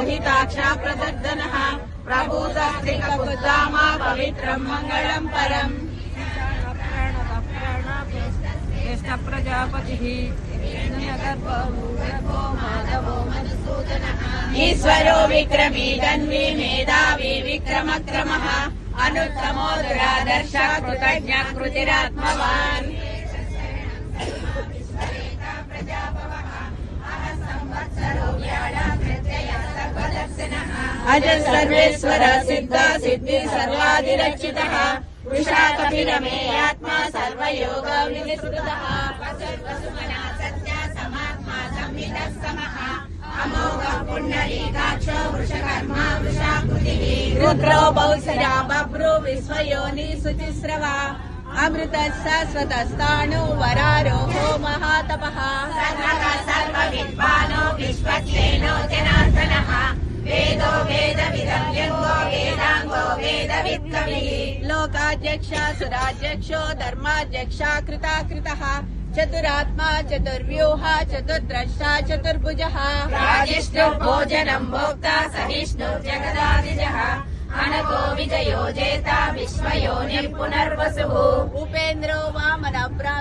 हिताक्षा प्रदर्दनः प्रभूतस्त्रिकपुद्धामा पवित्रं मङ्गलं परम् प्रजापतिः ईश्वरो विक्रमी धन्वी मेधावी विक्रमक्रमः अनुत्तमो दुरादर्श कृतज्ञ कृतिरात्मवान् अज सर्वेश्वर सिद्ध सिद्धि सर्वाधिरक्षितः वृषा कपिरमे आत्मा सर्वयोग विनिसृतः वसुमना सत्य समात्मा संविदः समः अमोघ पुण्डरीकाक्षो वृषकर्मा वृषाकृतिः रुद्रो बहुशिरा बभ्रु विश्वयोनि शुचिस्रवा अमृतः शाश्वतस्ताणु वरारोहो महातपः सर्वविद्वानो विश्वक्सेनो जनार्दनः वेदो वेदविदं यज्ञो वेदांगो वेदवित्कविः लोकाध्यक्ष सुराध्यक्षो धर्माध्यक्षा कृताकृतः चतुरात्मा चतुर्व्यूह चतुर्द्रष्टा चतुर्भुजः राजिष्णुर्भोजनं भोक्ता सहिष्णुर्जगदादिजः अनको विजयो जेता विश्वयोनिः पुनर्वसुः उपेन्द्रो वामन